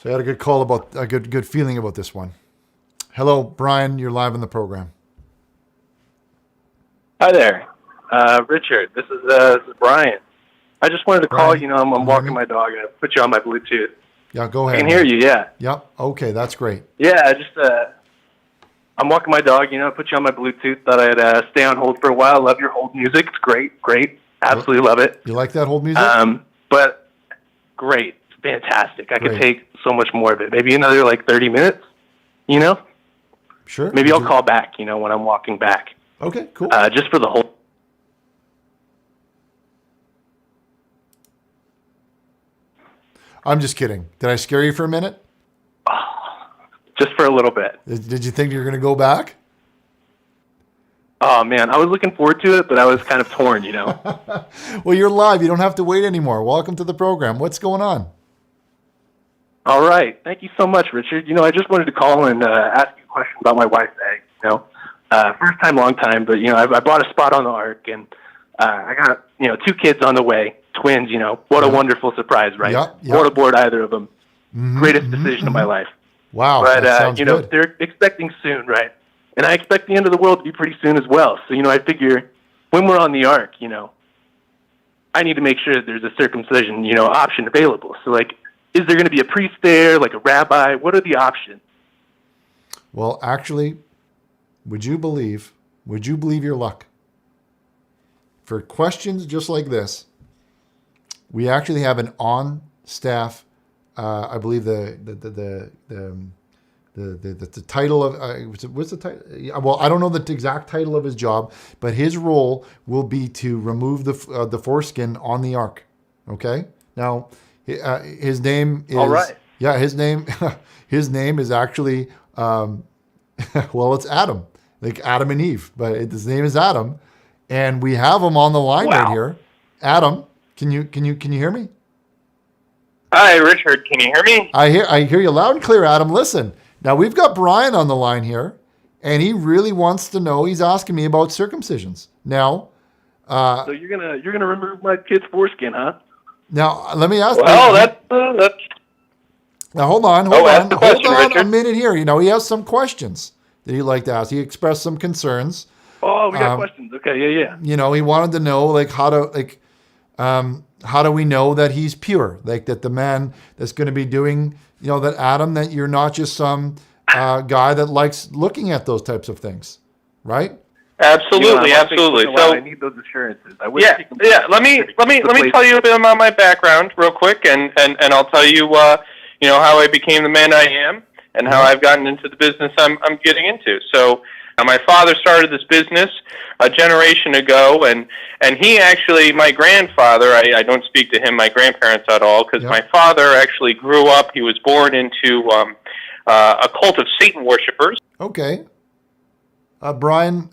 So I had a good call about a good feeling about this one. Hello, Brian. You're live in the program. Hi there, Richard. This is Brian. I just wanted to call. Brian, I'm walking my dog and I put you on my Bluetooth. Yeah, go ahead. I can hear you. Yeah. Yep. Okay, that's great. Yeah. I'm walking my dog. I put you on my Bluetooth. Thought I'd stay on hold for a while. Love your hold music. It's great. Absolutely love it. You like that hold music? But great. It's fantastic. I Great. could take so much more of it. Maybe another 30 minutes. Sure. Maybe I'll call back. When I'm walking back. Okay. Cool. Just for the whole. I'm just kidding. Did I scare you for a minute? Just for a little bit. Did you think you were going to go back? Oh man, I was looking forward to it, but I was kind of torn. Well, you're live. You don't have to wait anymore. Welcome to the program. What's going on? All right. Thank you so much, Richard. I just wanted to call and ask you a question about my wife's egg. First time, long time, but I bought a spot on the Arc, and I got 2 kids on the way, twins. What a wonderful surprise, right? Yep. Won't abort either of them. Greatest decision of my life. Wow. But that sounds good. they're expecting soon, right? And I expect the end of the world to be pretty soon as well. So I figure when we're on the Arc, I need to make sure that there's a circumcision option available. So is there going to be a priest there, like a rabbi? What are the options? Well, actually, would you believe your luck? For questions just like this, we actually have an on-staff. I believe the title of what's the title? Well, I don't know the exact title of his job, but his role will be to remove the foreskin on the Ark. Okay. Now, his name is all right. Yeah, his name is actually well, it's Adam, like Adam and Eve, but his name is Adam, and we have him on the line right here. Adam, can you hear me? Hi, Richard. Can you hear me? I hear you loud and clear, Adam. Listen, now we've got Brian on the line here, and he really wants to know. He's asking me about circumcisions. Now, so you're gonna remove my kid's foreskin, huh? Now let me ask. Well, that's. Now hold on Richard. a minute here. He has some questions that he'd like to ask. He expressed some concerns. Oh, we got questions. Okay, yeah. He wanted to know how do we know that he's pure? That the man that's going to be doing, that Adam, that you're not just some guy that likes looking at those types of things, right? Absolutely. So I need those assurances. Yeah. Let me tell you a bit about my background real quick, and I'll tell you, how I became the man I am, and how I've gotten into the business I'm getting into. So. My father started this business a generation ago, and he actually, my grandfather, I don't speak to him, my grandparents at all, because my father actually grew up, he was born into a cult of Satan worshipers. Okay. Brian,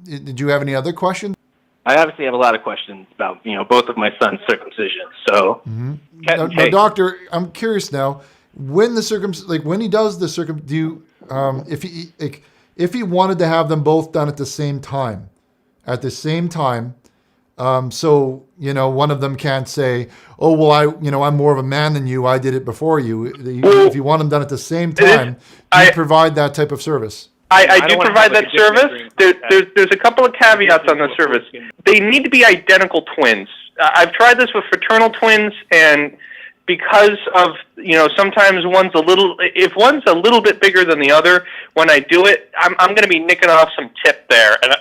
did you have any other questions? I obviously have a lot of questions about, both of my son's circumcision. So, now, doctor, I'm curious now, when when he does the if he wanted to have them both done at the same time, so one of them can't say, "Oh, well, I'm more of a man than you. I did it before you." If you want them done at the same time, you provide that type of service. I do provide that service. There's a couple of caveats on the service. They need to be identical twins. I've tried this with fraternal twins, and because of, sometimes if one's a little bit bigger than the other, when I do it, I'm going to be nicking off some tip there. And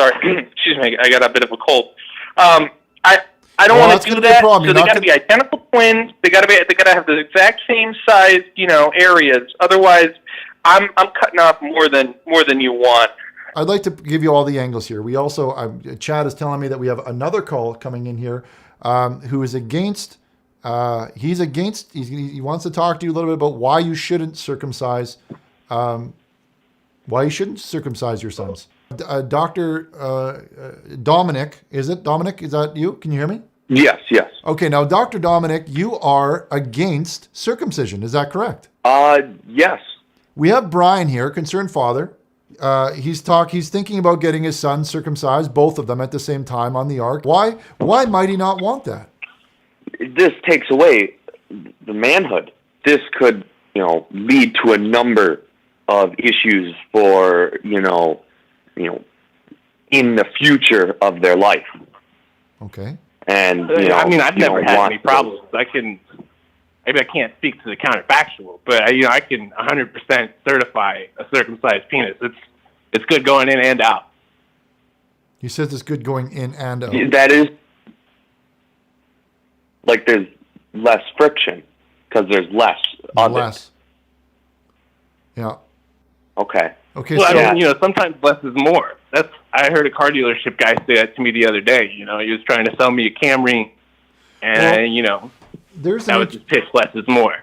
sorry, excuse me, I got a bit of a cold. I don't want to do that. So they got to be identical twins. They got to have the exact same size, areas. Otherwise, I'm cutting off more than you want. I'd like to give you all the angles here. We also, Chad is telling me that we have another call coming in here, who is against. He wants to talk to you a little bit about why you shouldn't circumcise your sons. Dr. Dominic, is it Dominic? Is that you? Can you hear me? Yes. Okay, now Dr. Dominic, you are against circumcision. Is that correct? Yes. We have Brian here, concerned father. He's thinking about getting his son circumcised, both of them at the same time on the Ark. Why might he not want that? This takes away the manhood. this could, lead to a number of issues for, in the future of their life. Okay. And, I've never had any to- problems. Maybe I can't speak to the counterfactual, but I can 100% certify a circumcised penis. It's good going in and out. He says it's good going in and out. That is, like, there's less friction because there's less of Less. Yeah. it. Okay. Okay. Well, So sometimes less is more. I heard a car dealership guy say that to me the other day. He was trying to sell me a Camry, and there's that was his pitch. Less is more.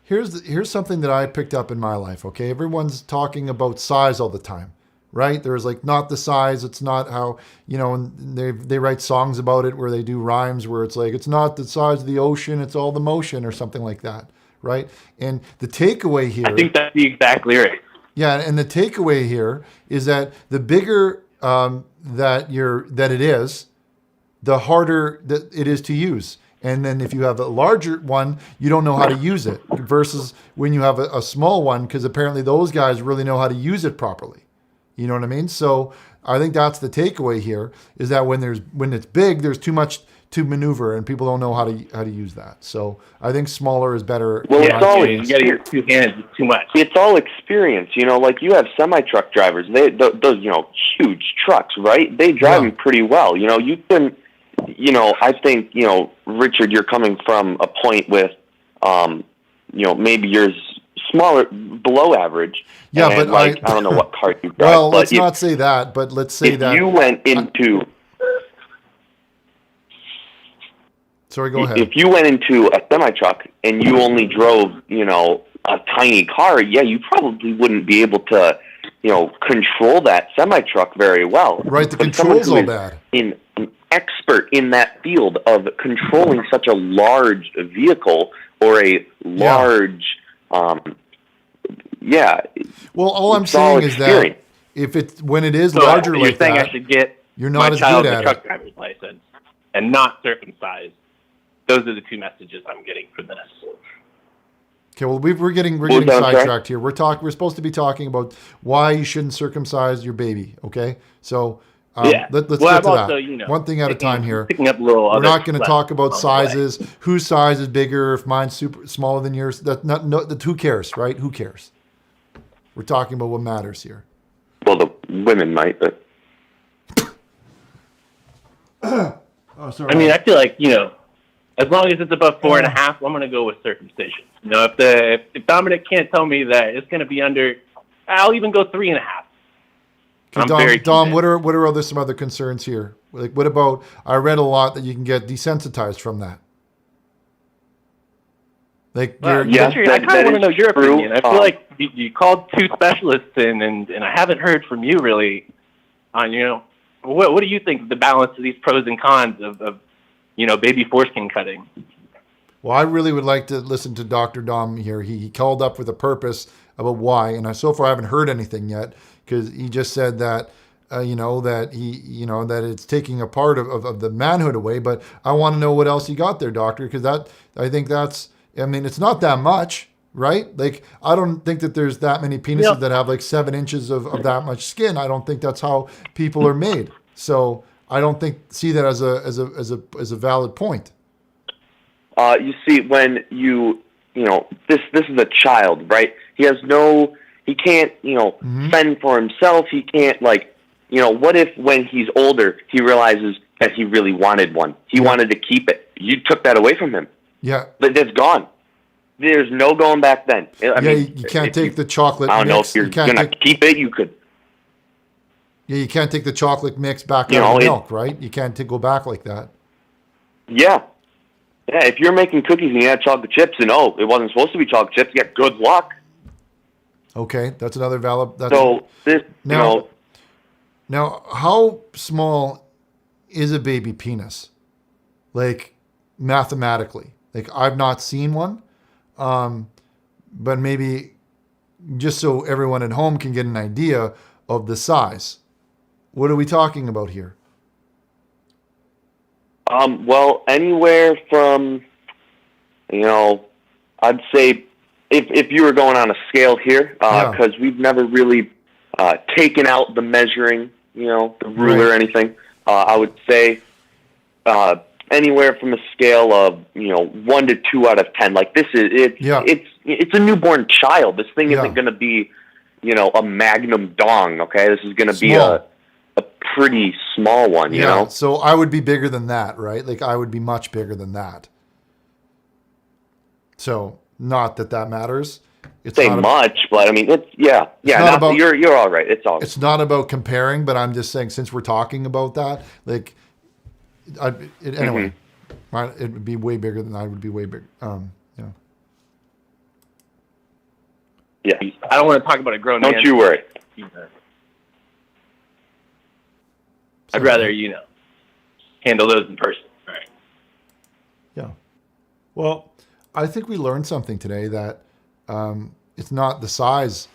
here's something that I picked up in my life. Okay, everyone's talking about size all the time, right? There's like not the size. It's not how and they write songs about it where they do rhymes where it's like it's not the size of the ocean, it's all the motion or something like that, right? And the takeaway here, I think that's the exact lyric. yeah, and the takeaway here is that the bigger that it is, the harder that it is to use. And then if you have a larger one, you don't know how to use it versus when you have a small one, because apparently those guys really know how to use it properly. You know what I mean? So I think that's the takeaway here is that when it's big, there's too much to maneuver and people don't know how to use that. So I think smaller is better. Well, in it's my all experience. You got to use two hands. It's too much. It's all experience, like you have semi-truck drivers, those, huge trucks, right? They drive them pretty well. You can, I think, Richard, you're coming from a point with, maybe yours smaller, below average. Yeah, and but I don't know what car you drive. Well, but let's not say that, but let's say if that. you went into... Sorry, go ahead. If you went into a semi-truck and you only drove, a tiny car, you probably wouldn't be able to, control that semi-truck very well. Right, the But controls someone who all is bad. an expert in that field of controlling such a large vehicle or a large, Well, all I'm it's all saying is that experience. when it is So larger you're like saying that, I should get you're my not as child good a at truck it. driver's license and not circumcised. Those are the two messages I'm getting from this. Okay, well, we're getting was that, sorry? sidetracked here. We're supposed to be talking about why you shouldn't circumcise your baby. Okay, so let's Well, get to I'm that. also, One thing at a time here. Picking up a little. We're other not going to stuff talk about along the way. sizes. Whose size is bigger? If mine's smaller than yours, who cares, right? Who cares? We're talking about what matters here. Well, the women might, but... Oh, sorry. I mean, I feel like as long as it's above 4.5, I'm going to go with circumcision. If Dominic can't tell me that it's going to be under, I'll even go 3.5. Okay, Dom, what are some other concerns here? Like, what about? I read a lot that you can get desensitized from that. Like, yes, I kind of want to know your true. opinion. I feel like you called two specialists in, and I haven't heard from you really on what do you think of the balance of these pros and cons of baby foreskin cutting? Well, I really would like to listen to Dr. Dom here. He called up with a purpose about why, and so far I haven't heard anything yet because he just said that that it's taking a part of the manhood away. But I want to know what else you got there, doctor, because it's not that much, right? Like, I don't think that there's that many penises that have like 7 inches of that much skin. I don't think that's how people are made. So I don't see that as a valid point. You see, when this is a child, right? He can't, fend for himself. He can't, what if when he's older, he realizes that he really wanted one? He wanted to keep it. You took that away from him. Yeah. But it's gone. There's no going back then. I mean, you can't take the chocolate I don't know mix. if you're going to keep it, you could. Yeah, you can't take the chocolate mix back out of the milk, right? You can't go back like that. Yeah. Yeah, if you're making cookies and you had chocolate chips and, it wasn't supposed to be chocolate chips, yeah, good luck. Okay, that's another valid... Now, how small is a baby penis? Like, mathematically? Like, I've not seen one, but maybe just so everyone at home can get an idea of the size. What are we talking about here? Well, anywhere from, I'd say if you were going on a scale here, because we've never really taken out the measuring, the ruler or anything, I would say anywhere from a scale of 1 to 2 out of 10. Like this is it's a newborn child. This thing isn't going to be a magnum dong. Okay, this is going to be a pretty small one. You know, so I would be bigger than that, right? Like I would be much bigger than that. So not that matters. It's say not much, but I mean, it's not about, you're all right. It's all. It's not about comparing, but I'm just saying since we're talking about that, like, anyway, it would be way bigger than I would be way big. Yeah, I don't want to talk about a grown man. Don't you worry. I'd rather handle those in person. Right. Yeah. Well, I think we learned something today that it's not the size.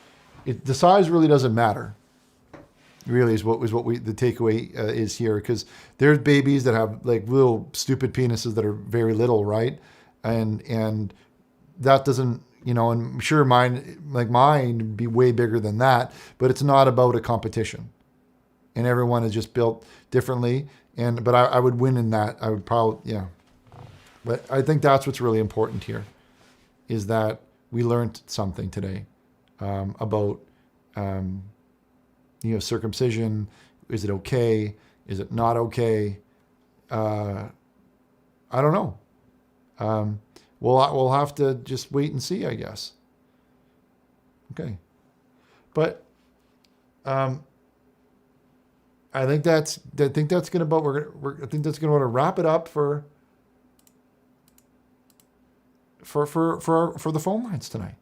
The size really doesn't matter. Really is what the takeaway is here, because there's babies that have like little stupid penises that are very little, right? And that doesn't, and I'm sure mine would be way bigger than that, but it's not about a competition. And everyone is just built differently. But I would win in that. I would probably, But I think that's what's really important here, is that we learned something today about circumcision. Is it okay? Is it not okay? I don't know. We'll have to just wait and see, I guess. Okay, but I think that's gonna wrap it up for the phone lines tonight.